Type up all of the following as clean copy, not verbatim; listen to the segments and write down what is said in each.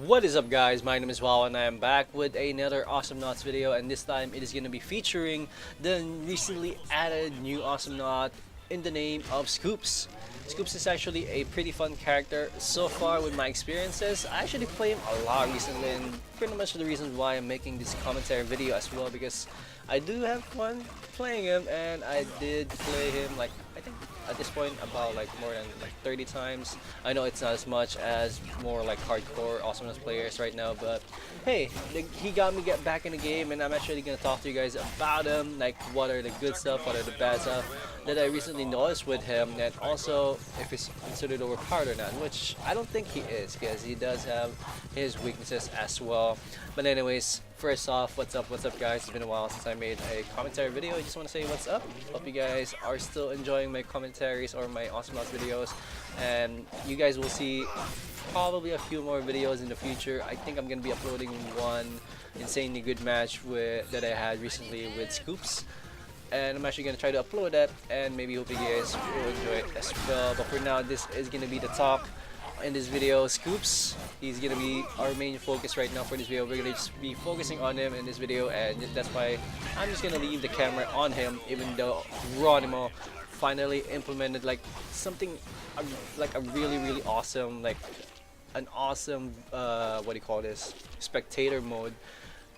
What is up, guys? My name is Wow and I am back with another Awesome Knots video, and this time it is going to be featuring the recently added new Awesome Knot in the name of Scoops. Scoops is actually a pretty fun character so far with my experiences. I actually play him a lot recently, and pretty much the reason why I'm making this commentary video as well, because I do have fun playing him, and I did play him like I think at this point about like more than like 30 times. I know it's not as much as more like hardcore awesomeness players right now, but hey, he got me get back in the game, and I'm actually gonna talk to you guys about him, like what are the good stuff, what are the bad stuff that I recently noticed with him, and also if he's considered overpowered or not, which I don't think he is, because he does have his weaknesses as well. But anyways, first off, what's up guys? It's been a while since I made a commentary video. I just want to say what's up. Hope you guys are still enjoying my commentaries or my Awesome Lots videos, and you guys will see probably a few more videos in the future. I think I'm gonna be uploading one insanely good match that I had recently with Scoops, and I'm actually gonna try to upload that, and maybe hope you guys will enjoy it as well. But for now, this is gonna be the talk in this video. Scoops, he's gonna be our main focus right now for this video. We're gonna just be focusing on him in this video, and that's why I'm just gonna leave the camera on him, even though Ronimo finally implemented like something like a really awesome, like an awesome what do you call this, spectator mode,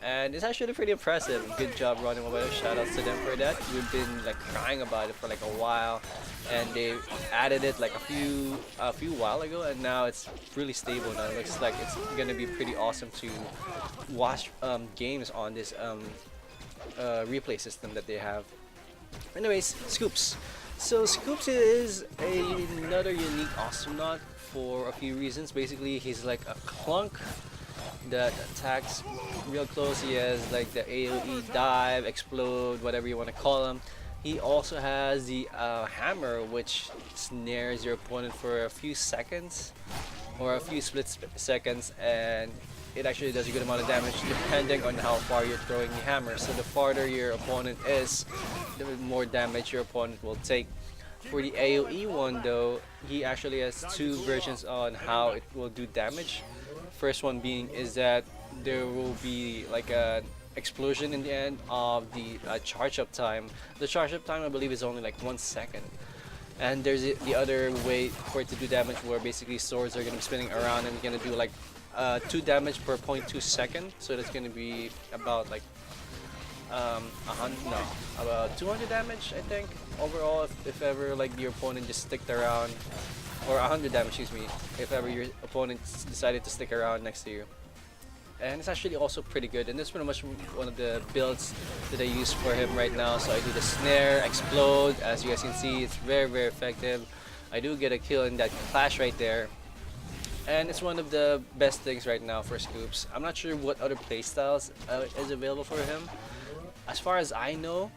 and it's actually pretty impressive. Good job, Ronimo. Shout outs to them for that. We've been like crying about it for like a while, and they added it like a few while ago, and now it's really stable now. It looks like it's gonna be pretty awesome to watch games on this replay system that they have. Anyways, Scoops. So Scoops is another unique Awesome Knot for a few reasons. Basically, he's like a clunk that attacks real close. He has like the AoE dive, explode, whatever you want to call him. He also has the hammer, which snares your opponent for a few seconds or a few seconds, and it actually does a good amount of damage depending on how far you're throwing the hammer. So the farther your opponent is, the more damage your opponent will take. For the AoE one though, he actually has two versions on how it will do damage. First one being is that there will be like an explosion in the end of the charge up time. The charge up time I believe is only like 1 second. And there's the other way for it to do damage, where basically swords are going to be spinning around and going to do like 2 damage per 0.2 second. So that's going to be about like about 200 damage I think overall, if ever like your opponent just sticked around, or 100 damage, excuse me, if ever your opponent decided to stick around next to you. And it's actually also pretty good, and this is pretty much one of the builds that I use for him right now. So I do the snare, explode, as you guys can see, it's very effective. I do get a kill in that clash right there, and it's one of the best things right now for Scoops. I'm not sure what other playstyles is available for him. As far as I know,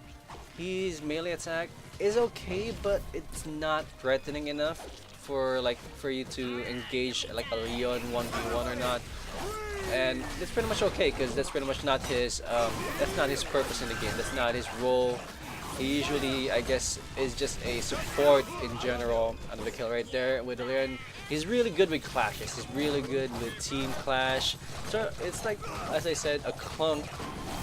his melee attack is okay, but it's not threatening enough for you to engage like a Leon 1v1 or not. And that's pretty much okay, because that's pretty much not his that's not his purpose in the game. That's not his role. He usually, I guess, is just a support in general. Another kill right there with Leon. He's really good with clashes. He's really good with team clash. So it's like, as I said, a clunk,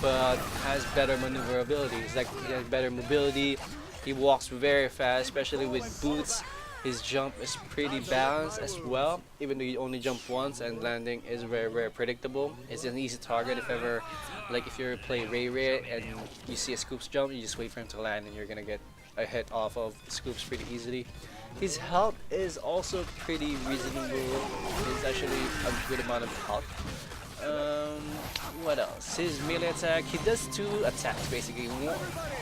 but has better maneuverability. It's like he has better mobility. He walks very fast, especially with boots. His jump is pretty balanced as well, even though you only jump once, and landing is very predictable. It's an easy target if ever, like if you're playing Ray and you see a Scoops jump, you just wait for him to land and you're gonna get a hit off of Scoops pretty easily. His health is also pretty reasonable. It's actually a good amount of health. What else? His melee attack, he does 2 attacks basically.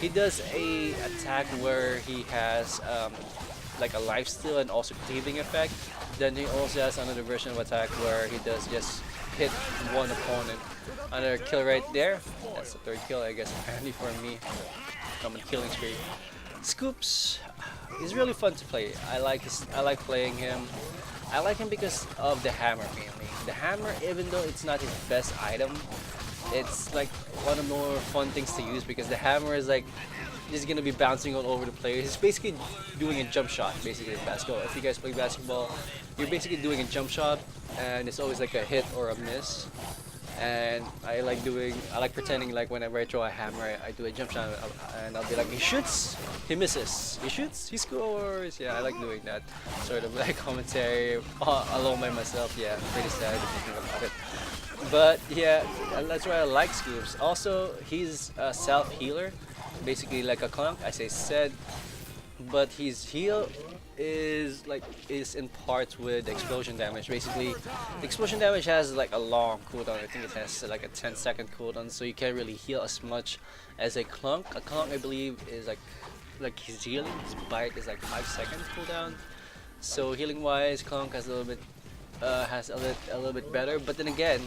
He does a attack where he has like a lifesteal and also cleaving effect. Then he also has another version of attack where he does just hit one opponent. Another kill right there. That's the 3rd kill, I guess, apparently for me. Common killing spree. Scoops is really fun to play. I like playing him. I like him because of the hammer mainly. The hammer, even though it's not his best item, it's like one of the more fun things to use, because the hammer is like He's gonna be bouncing all over the players. He's basically doing a jump shot, basically in basketball. If you guys play basketball, you're basically doing a jump shot, and it's always like a hit or a miss. And I like pretending like whenever I throw a hammer, I do a jump shot, and I'll be like, he shoots, he misses, he shoots, he scores. Yeah, I like doing that sort of like commentary alone by myself. Yeah, pretty sad thinking about it. But yeah, that's why I like Scoops. Also, he's a self healer, basically like a clunk, as I said. But his heal is in parts with explosion damage. Basically, the explosion damage has like a long cooldown. I think it has like a 10-second cooldown, so you can't really heal as much as a clunk. A clunk, I believe, is like his healing. His bite is like 5 seconds cooldown. So healing wise, clunk has a little bit a little bit better. But then again,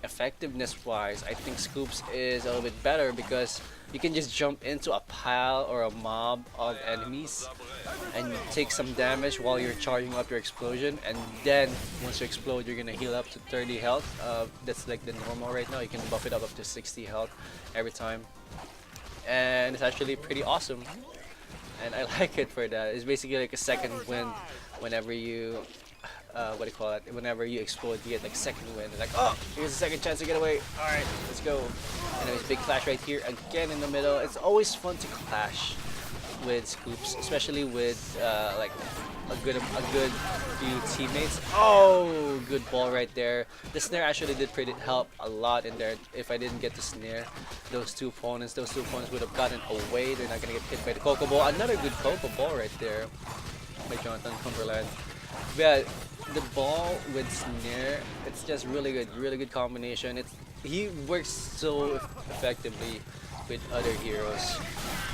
effectiveness wise, I think Scoops is a little bit better because you can just jump into a pile or a mob of enemies and take some damage while you're charging up your explosion, and then once you explode, you're gonna heal up to 30 health. That's like the normal right now. You can buff it up to 60 health every time, and it's actually pretty awesome, and I like it for that. It's basically like a second wind whenever you what do you call it? Whenever you explode, you get like second wind. Like, oh, here's a second chance to get away. All right, let's go. And there's a big clash right here again in the middle. It's always fun to clash with Scoops, especially with like a good few teammates. Oh, good ball right there. The snare actually did pretty help a lot in there. If I didn't get the snare, those two opponents would have gotten away. They're not gonna get hit by the Coco Ball. Another good Coco Ball right there by Jonathan Cumberland. Yeah, the ball with snare, it's just really good combination. He works so effectively with other heroes.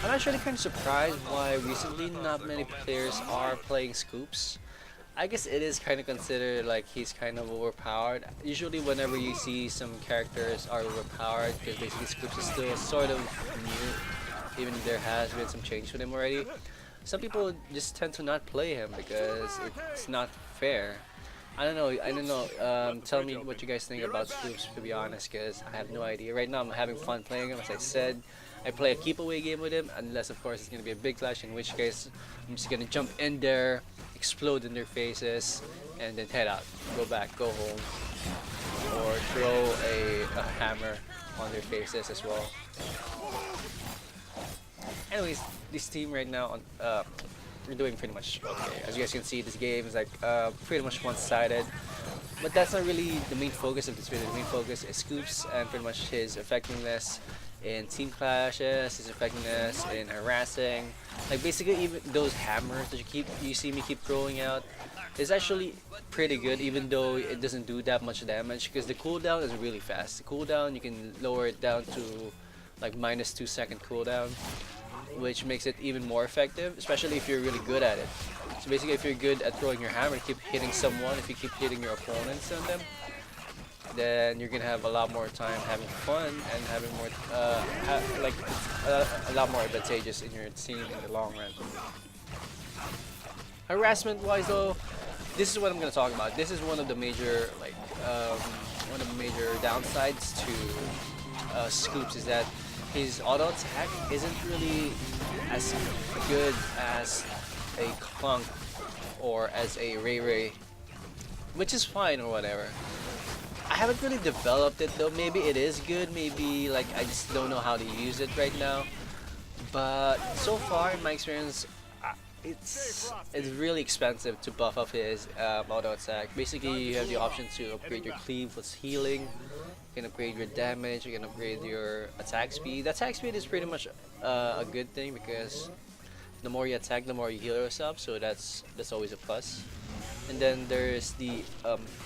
I'm actually kind of surprised why recently not many players are playing Scoops. I guess it is kind of considered like he's kind of overpowered. Usually whenever you see some characters are overpowered, because basically Scoops is still sort of new, even there has been some change with him already. Some people just tend to not play him because it's not fair. I don't know. Tell me what you guys think about Scoops, to be honest, because I have no idea. Right now, I'm having fun playing him. As I said, I play a keep away game with him, unless of course it's gonna be a big clash. In which case, I'm just gonna jump in there, explode in their faces, and then head out, go back, go home, or throw a hammer on their faces as well. Anyways, this team right now we're doing pretty much okay. As you guys can see, this game is like pretty much one-sided, but that's not really the main focus of this video. The main focus is Scoops and pretty much his effectiveness in team clashes, his effectiveness in harassing. Like basically, even those hammers that you see me keep throwing out is actually pretty good, even though it doesn't do that much damage because the cooldown is really fast. The cooldown, you can lower it down to like -2-second cooldown, which makes it even more effective, especially if you're really good at it. So basically, if you're good at throwing your hammer, keep hitting someone, if you keep hitting your opponents on them, then you're gonna have a lot more time having fun and having more, a lot more advantageous in your team in the long run. Harassment-wise, though, this is what I'm gonna talk about. This is one of the major, downsides to Scoops is that his auto attack isn't really as good as a Clunk or as a Ray Ray, which is fine or whatever. I haven't really developed it though. Maybe it is good, maybe like I just don't know how to use it right now. But so far in my experience, it's really expensive to buff up his auto attack. Basically, you have the option to upgrade your cleave with healing. You can upgrade your damage, you can upgrade your attack speed. Attack speed is pretty much a good thing because the more you attack, the more you heal yourself, so that's always a plus. And then there's the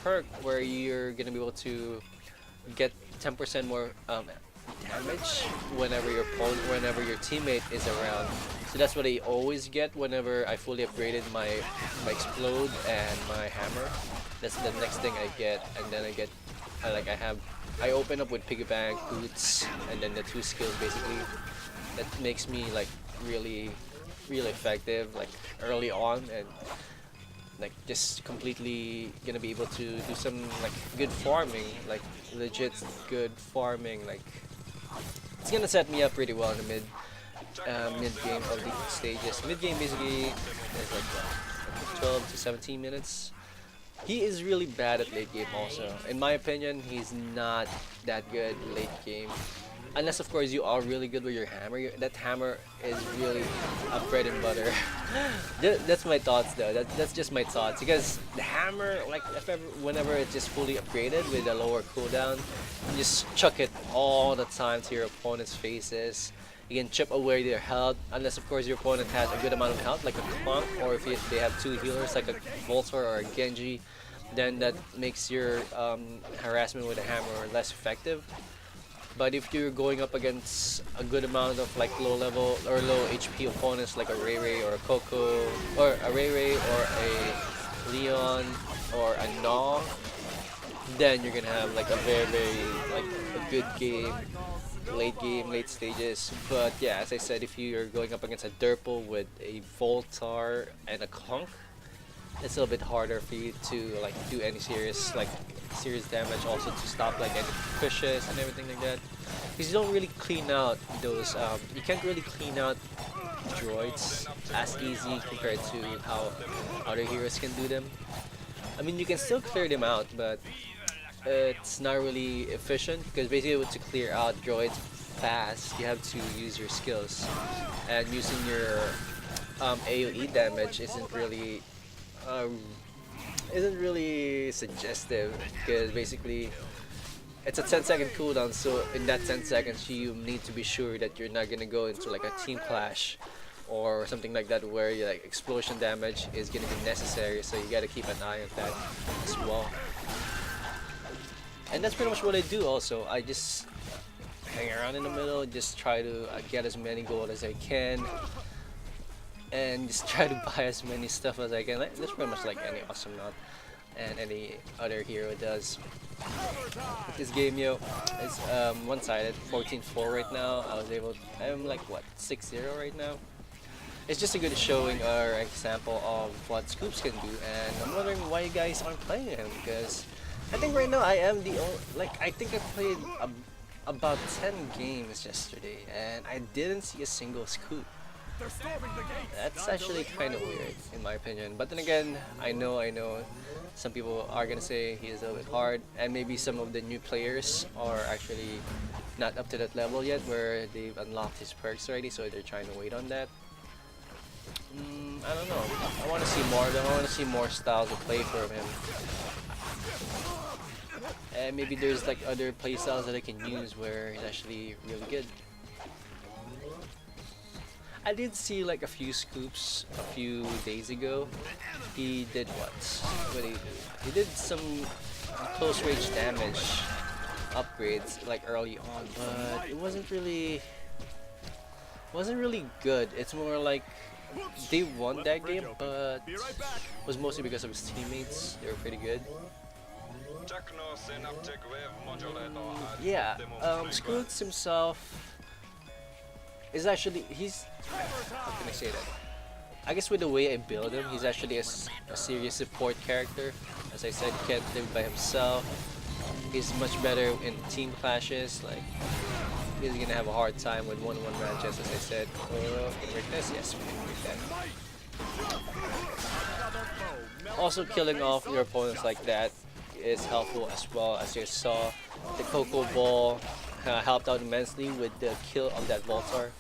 perk where you're gonna be able to get 10% more damage whenever your teammate is around. So that's what I always get whenever I fully upgraded my explode and my hammer. That's the next thing I get, and then I open up with piggy bank, boots, and then the two skills basically. That makes me like really effective like early on, and like just completely gonna be able to do some like good farming, like legit good farming. Like it's gonna set me up pretty well in the mid. mid game of the stages. Mid game basically is like 12 to 17 minutes. He is really bad at late game also. In my opinion, he's not that good late game. Unless of course you are really good with your hammer. That hammer is really a bread and butter. That's my thoughts though. That's just my thoughts. Because the hammer, like if ever, whenever it's just fully upgraded with a lower cooldown, you just chuck it all the time to your opponent's faces. You can chip away their health, unless of course your opponent has a good amount of health, like a Clunk, or if they have two healers, like a Voltor or a Genji, then that makes your harassment with a hammer less effective. But if you're going up against a good amount of like low level or low HP opponents, like a Ray Ray or a Coco, or a Ray Ray or a Leon or a Naw, then you're gonna have like a very like a good game, late stages. But yeah, as I said, if you're going up against a Derpal with a Voltar and a Clunk, it's a little bit harder for you to like do any serious damage, also to stop like any pushes and everything like that. Because you don't really clean out those, you can't really clean out droids as easy compared to how other heroes can do them. I mean, you can still clear them out, but it's not really efficient, because basically to clear out droids fast, you have to use your skills, and using your AoE damage isn't really suggestive, because basically it's a 10-second cooldown. So in that 10 seconds, you need to be sure that you're not gonna go into like a team clash or something like that, where like explosion damage is gonna be necessary. So you gotta keep an eye on that as well. And that's pretty much what I do. Also, I just hang around in the middle, just try to get as many gold as I can, and just try to buy as many stuff as I can. That's pretty much like any AWESOMENAUT and any other hero does. This game, yo, it's one-sided, 14-4 right now. I'm like what, 6-0 right now. It's just a good showing or example of what Scoops can do, and I'm wondering why you guys aren't playing him, because I think right now I am the only, I think I played about 10 games yesterday and I didn't see a single Scoop. That's actually kind of weird in my opinion. But then again, I know some people are gonna say he is a little bit hard, and maybe some of the new players are actually not up to that level yet where they've unlocked his perks already, so they're trying to wait on that. I don't know. I want to see more though. I want to see more styles of play from him. And maybe there's like other playstyles that I can use where he's actually really good. I did see like a few Scoops a few days ago. He did what? What did he do? He did some close range damage upgrades like early on, but it wasn't really good. It's more like they won that game, but it was mostly because of his teammates. They were pretty good. Yeah, Scoots himself is actually, how can I say that? I guess with the way I build him, he's actually a serious support character. As I said, he can't live by himself. He's much better in team clashes. Like, he's gonna have a hard time with 1-1 matches, as I said. Oh, can we break this? Yes, we can break that. Also, killing off your opponents like that is helpful as well. As you saw, the Coco Ball helped out immensely with the kill of that Voltar.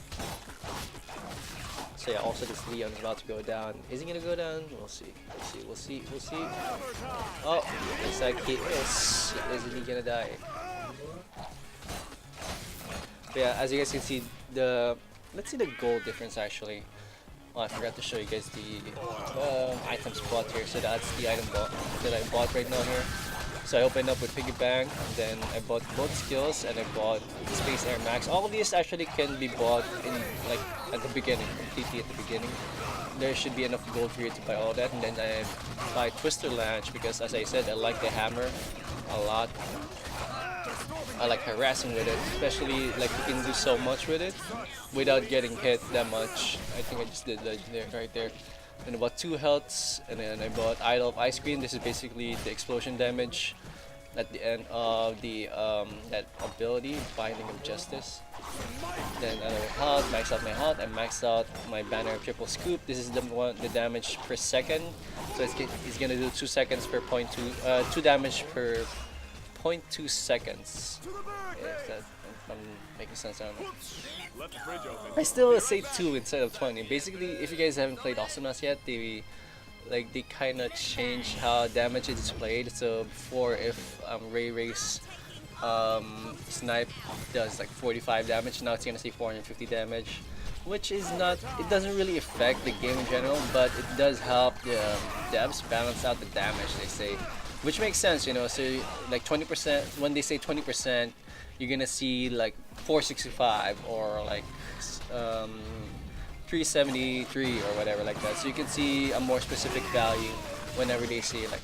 So yeah, also this Leon is about to go down. Is he gonna go down? We'll see. We'll see. Oh, looks like he is. Isn't he gonna die? But yeah, as you guys can see, let's see the gold difference actually. Oh, I forgot to show you guys the items bought here. So that's the item that I bought right now here. So I opened up with Piggy Bank, and then I bought both skills, and I bought Space Air Max. All of these actually can be bought in like at the beginning, completely at the beginning. There should be enough gold for you to buy all that, and then I buy Twister Launch because, as I said, I like the hammer a lot. I like harassing with it, especially like you can do so much with it without getting hit that much. I think I just did that right there. And I bought 2 healths, and then I bought Idol of Ice Cream. This is basically the explosion damage at the end of the that ability, Binding of Justice. Then another health, max out my health, and max out my banner of triple scoop. This is the damage per second. So he's gonna do 2 seconds per point two, 2 damage per 0.2 seconds. If that, if I'm making sense, I don't know. I still say 2 instead of 20. Basically, if you guys haven't played Awesomenauts yet, they kind of changed how damage is displayed. So before, if Ray's snipe does like 45 damage, now it's gonna see 450 damage, which is not, it doesn't really affect the game in general, but it does help the devs balance out the damage, they say, which makes sense, you know. So like 20%, when they say 20%, you're gonna see like 465 or like 373 or whatever like that. So you can see a more specific value whenever they say like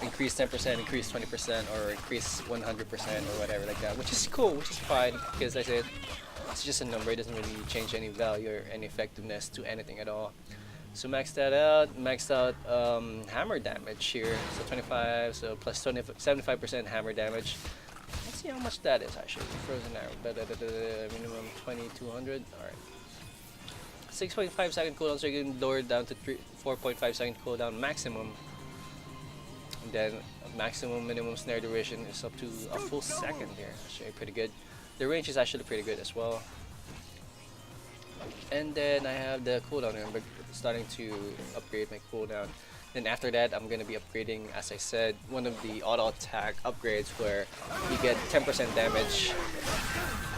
increase 10%, increase 20%, or increase 100% or whatever like that, which is cool, which is fine, because I said it's just a number. It doesn't really change any value or any effectiveness to anything at all. So max that out, maxed out hammer damage here, so 25, so plus 75% hammer damage. Let's see how much that is actually. Frozen arrow, minimum 2200. Alright. 6.5 second cooldown, so you can lower it down to 4.5 second cooldown maximum. And then maximum minimum snare duration is up to a full second here. Actually pretty good. The range is actually pretty good as well. And then I have the cooldown here. I'm starting to upgrade my cooldown. Then after that, I'm going to be upgrading, as I said, one of the auto attack upgrades where you get 10% damage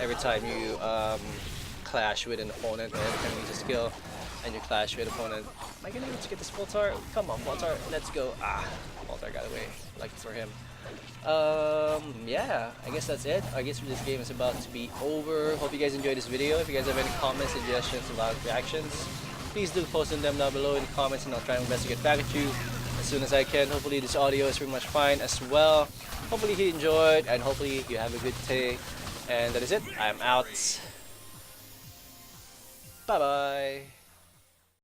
every time you clash with an opponent, or every time you use a skill and you clash with an opponent. Am I going to be able to get this Voltar? Come on, Voltar, let's go. Ah, Voltar got away. Lucky for him. Yeah, I guess that's it. I guess this game is about to be over. Hope you guys enjoyed this video. If you guys have any comments, suggestions about reactions, please do post them down below in the comments, and I'll try my best to get back at you as soon as I can. Hopefully this audio is pretty much fine as well. Hopefully you enjoyed, and hopefully you have a good day. And that is it. I'm out. Bye bye.